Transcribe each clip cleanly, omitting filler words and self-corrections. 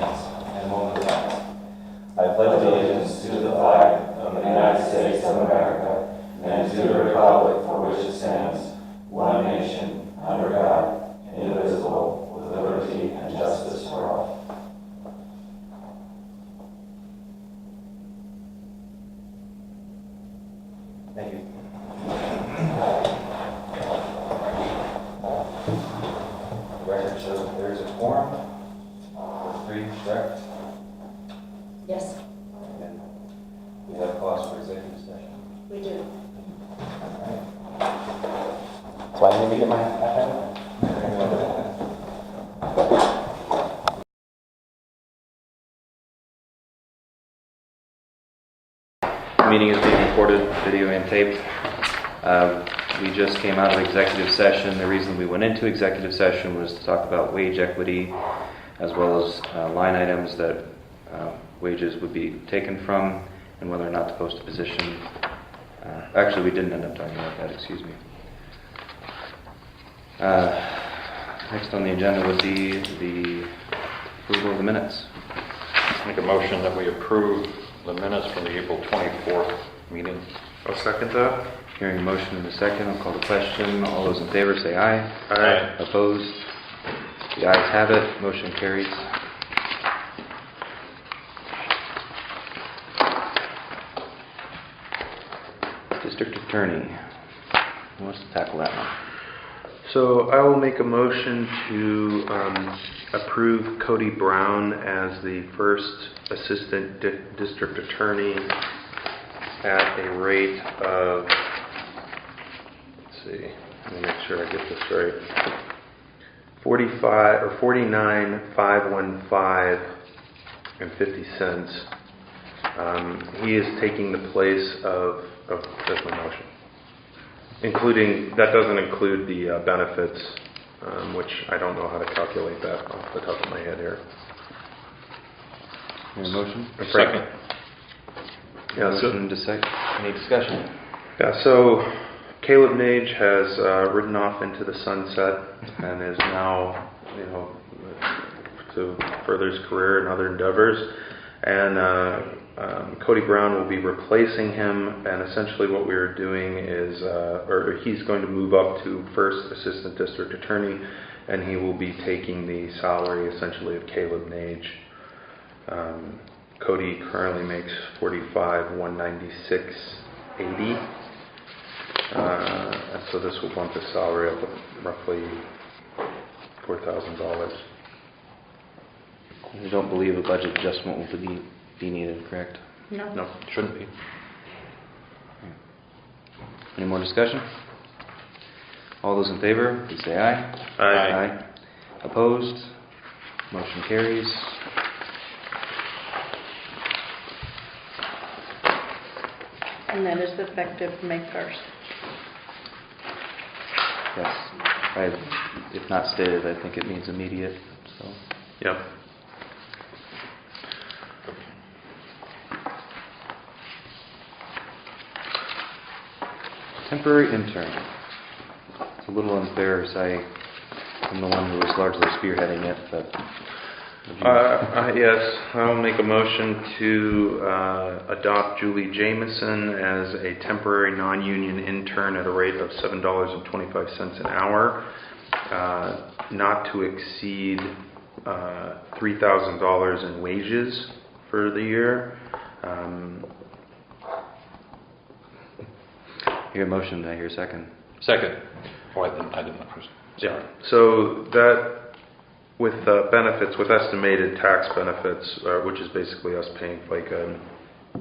allegiance and one defense. I pledge allegiance to the flag of the United States of America and to the republic for which it stands, one nation, under God, indivisible, with liberty and justice for all. Thank you. The record shows that there is a quorum of 3, correct? Yes, And we have cause for executive session. we do. So I need to get my iPad. Meeting is being recorded, video and taped. We just came out of executive session. The reason we went into executive session was to talk about wage equity, as well as line items that wages would be taken from, and whether or not to post a position. Actually, we didn't end up talking about that, excuse me. Next on the agenda would be the approval of the minutes. Make a motion that we approve the minutes from the April 24th meeting. I'll second that. Hearing a motion in a second, I'll call the question. All those in favor say aye. Aye. Opposed? The ayes have it. Motion carries. District Attorney. Who wants to tackle that one? So I will make a motion to approve Cody Brown as the first assistant district attorney at a rate of, let's see, let me make sure I get this right, 49,515 and 50 cents. He is taking the place of that's my motion. Including, that doesn't include the benefits, which I don't know how to calculate that off the top of my head here. Any motion? Second. Yeah, so, Motion to second. Any discussion? yeah, so Caleb Nage has ridden off into the sunset and is now, to further his career and other endeavors. And Cody Brown will be replacing him, and essentially what we are doing is, or he's going to move up to first assistant district attorney, and he will be taking the salary essentially of Caleb Nage. Cody currently makes $45,196.80, and so this will bump his salary up roughly $4,000. You don't believe a budget adjustment will be needed, correct? No. No, Shouldn't be. Any more discussion? All those in favor, please say aye. Aye. Opposed? Motion carries. And that is effective May 1st. Yes. If not stated, I think it means immediate. So, Yep. temporary intern. It's a little unfair as I'm the one who was largely spearheading it, but Yes, I'll make a motion to adopt Julie Jameson as a temporary non-union intern at a rate of $7.25 an hour, not to exceed $3,000 in wages for the year. Your motion, I hear a second. Second. Oh, I didn't know first. Yeah. So that with benefits, with estimated tax benefits, which is basically us paying FICA and a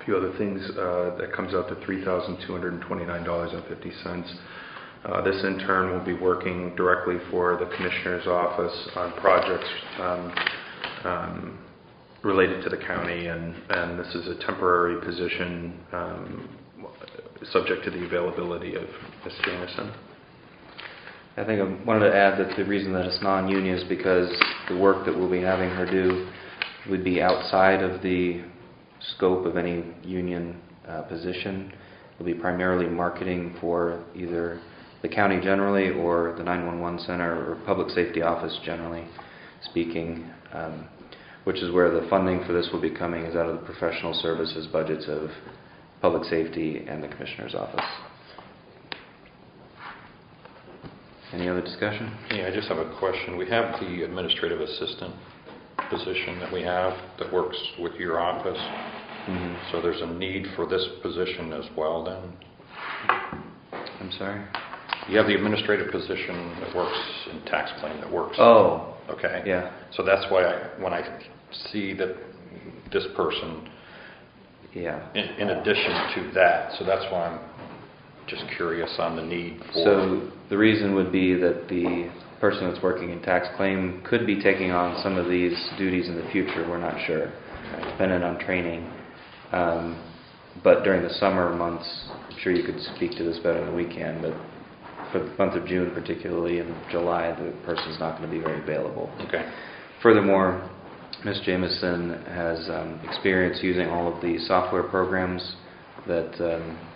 few other things, that comes out to $3,229.50. This intern will be working directly for the Commissioner's office on projects related to the county, and this is a temporary position subject to the availability of Ms. Jameson. I think I wanted to add that the reason that it's non-union is because the work that we'll be having her do would be outside of the scope of any union position. It'll be primarily marketing for either the county generally or the 911 center or public safety office generally speaking. which is where the funding for this will be coming, is out of the professional services budgets of public safety and the Commissioner's office. Any other discussion? Yeah, I just have a question. We have the administrative assistant position that we have that works with your office. Mm-hmm. So there's a need for this position as well then? I'm sorry? You have the administrative position that works in tax claim that works. Oh, Okay. yeah. So that's why when I see that this person, Yeah. in addition to that, so that's why I'm just curious on the need for... So the reason would be that the person that's working in tax claim could be taking on some of these duties in the future. We're not sure, dependent on training. But during the summer months, I'm sure you could speak to this better than we can, but for the month of June particularly and July, the person's not going to be very available. Okay. Furthermore, Ms. Jameson has experience using all of the software programs that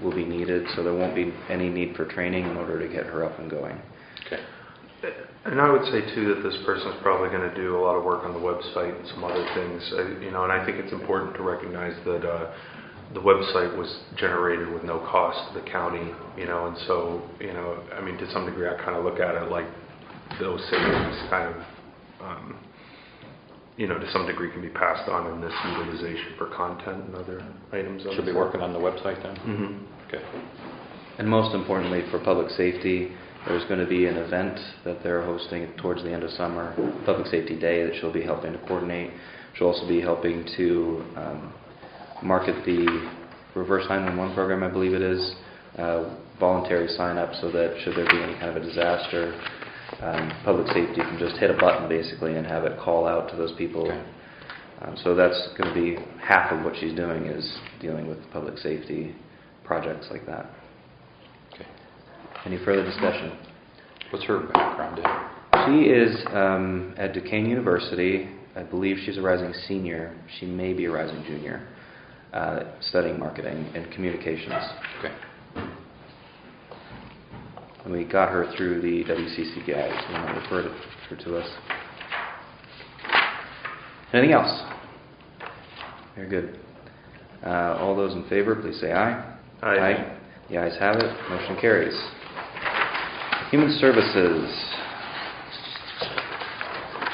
will be needed, so there won't be any need for training in order to get her up and going. Okay. And I would say too that this person's probably going to do a lot of work on the website and some other things, and I think it's important to recognize that the website was generated with no cost to the county, and so, I mean, to some degree I kind of look at it like those savings kind of, to some degree can be passed on in this utilization for content and other items. Should be working on the website then? Mm-hmm. Okay. And most importantly for public safety, there's going to be an event that they're hosting towards the end of summer, Public Safety Day, that she'll be helping to coordinate. She'll also be helping to market the Reverse 911 program, I believe it is, voluntary sign up, so that should there be any kind of a disaster, public safety can just hit a button basically and have it call out to those people. Okay. So that's going to be half of what she's doing, is dealing with public safety projects like that. Okay. Any further discussion? What's her background in? She is at Duquesne University. I believe she's a rising senior. She may be a rising junior, studying marketing and communications. Okay. And we got her through the WCC guys. You want to refer her to us. Anything else? Very good. All those in favor, please say aye. Aye. The ayes have it. Motion carries. Human Services.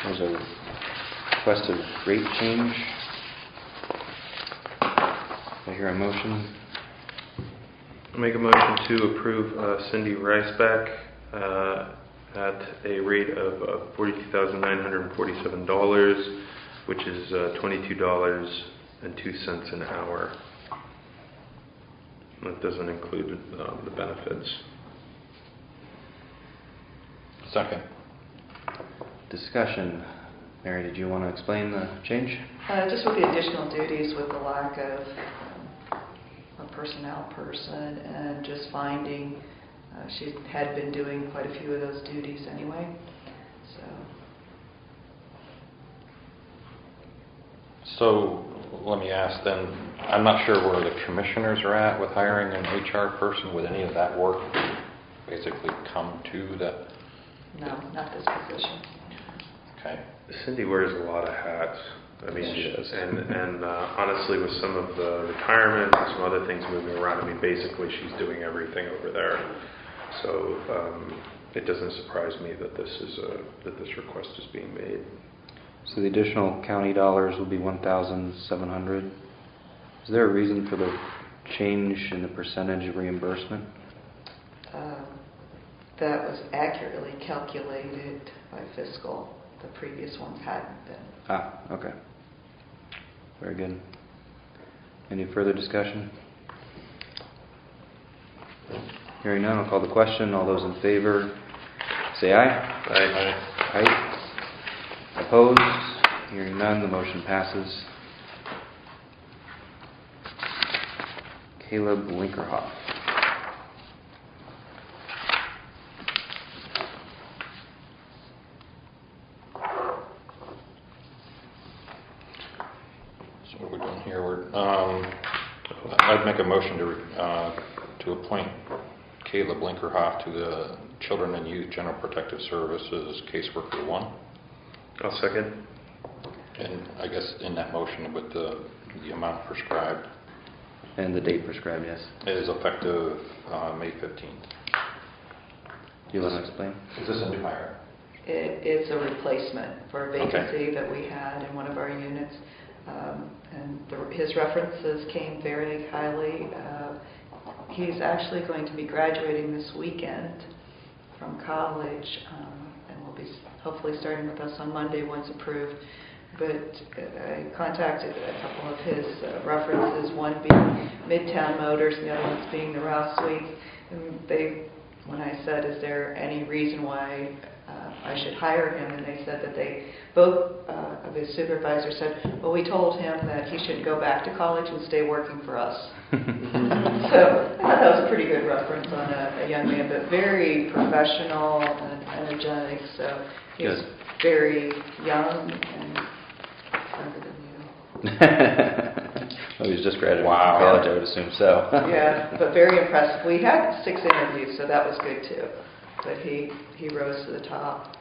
There's a request of rate change. Do I hear a motion? Make a motion to approve Cindy Riceback at a rate of $42,947, which is $22.02 an hour. That doesn't include the benefits. Second. Discussion. Mary, did you want to explain the change? Just with the additional duties, with the lack of a personnel person, and just finding she had been doing quite a few of those duties anyway. So let me ask then, I'm not sure where the commissioners are at with hiring an HR person. Would any of that work basically come to that? No, not this position. Okay. Cindy wears a lot of hats. I mean, She does. and honestly, with some of the retirements and some other things moving around, I mean, basically she's doing everything over there. So it doesn't surprise me that this request is being made. So the additional county dollars will be $1,700. Is there a reason for the change in the percentage of reimbursement? That was accurately calculated by fiscal. The previous ones hadn't been. Ah, okay. Very good. Any further discussion? Hearing none, I'll call the question. All those in favor, say aye. Aye. Aye. Opposed? Hearing none, the motion passes. Caleb Linkerhoff. So what are we doing here? I'd make a motion to appoint Caleb Linkerhoff to the Children and Youth General Protective Services Caseworker 1. I'll second. And I guess in that motion with the amount prescribed And the date prescribed, yes. is effective May 15th. Do you want to explain? Is this a new hire? It's a replacement for a Okay. vacancy that we had in one of our units. And his references came very highly. He's actually going to be graduating this weekend from college, and will be hopefully starting with us on Monday once approved. But I contacted a couple of his references, one being Midtown Motors, and the other one's being the Rouse Suites. And when I said, is there any reason why I should hire him, and they said that both of his supervisors said, well, we told him that he shouldn't go back to college and stay working for us. So I thought that was a pretty good reference on a young man, but very professional and energetic. So he's Good. very young and younger than you. Well, he's just graduated Wow. from college, I would assume so. Yeah, but very impressive. We had 6 interviews, so that was good too. But he rose to the top.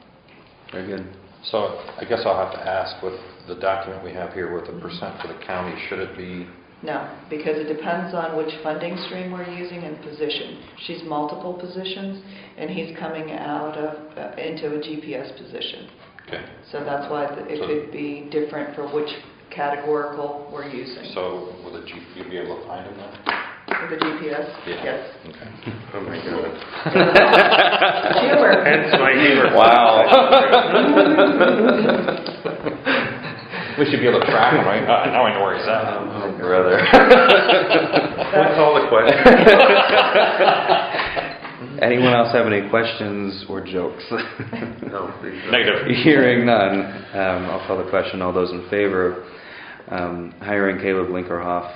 Very good. So I guess I'll have to ask, with the document we have here with the percent for the county, should it be? No, because it depends on which funding stream we're using and position. She's multiple positions, and he's coming out of into a GPS position. Okay. So that's why it could be different for which categorical we're using. So will you be able to find him then? For the GPS? Yeah. Yes. Okay. Oh my God. Humor. Hence my humor. Wow. We should be able to track him, right? Now I know where he's at. Brother. What's all the questions? Anyone else have any questions or jokes? No, please. Negative. Hearing none, I'll call the question. All those in favor of hiring Caleb Linkerhoff,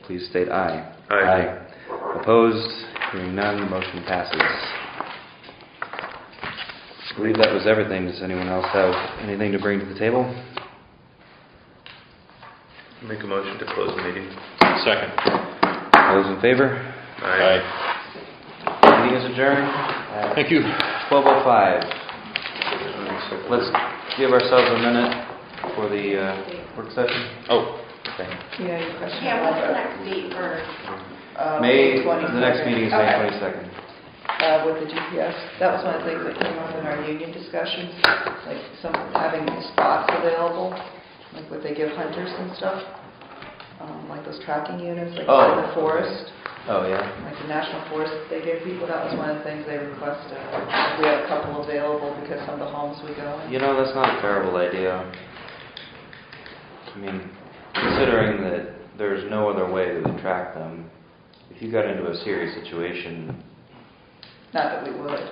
please state aye. Aye. Opposed? Hearing none, motion passes. I believe that was everything. Does anyone else have anything to bring to the table? Make a motion to close the meeting. Second. All those in favor? Aye. Meeting is adjourned at Thank you. 12:05. Let's give ourselves a minute for the work session. Oh, Okay. Yeah, your question. Yeah, what's the next date for? May, the 22nd. next meeting is May Okay. 22nd. With the GPS, that was one of the things that came up in our union discussions, like having spots available, like what they give hunters and stuff, like those tracking units, like Oh. in the forest, Oh, yeah. like the national forest they give people. That was one of the things they requested. We have a couple available because some of the homes we go in. You know, that's not a terrible idea. I mean, considering that there's no other way to track them, if you got into a serious situation, Not that we would,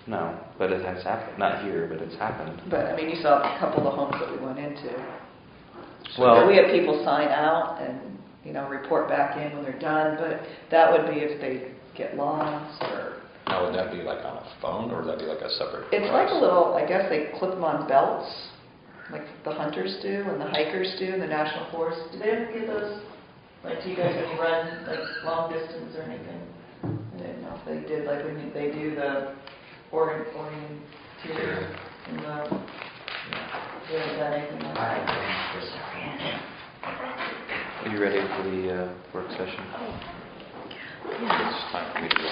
no, but it has happened. Not here, but it's happened. but I mean, you saw a couple of the homes that we went into. Well, We have people sign out and, report back in when they're done, but that would be if they get lost or... now would that be like on a phone, or would that be like a separate It's like device? a little, I guess they clip them on belts, like the hunters do and the hikers do in the National Forest. Do they ever get those, like, to you guys when you run, like, long distance or anything? I didn't know if they did, like, when they do the orienteer in the... They haven't done anything like that. are you ready for the work session? It's time for me to go.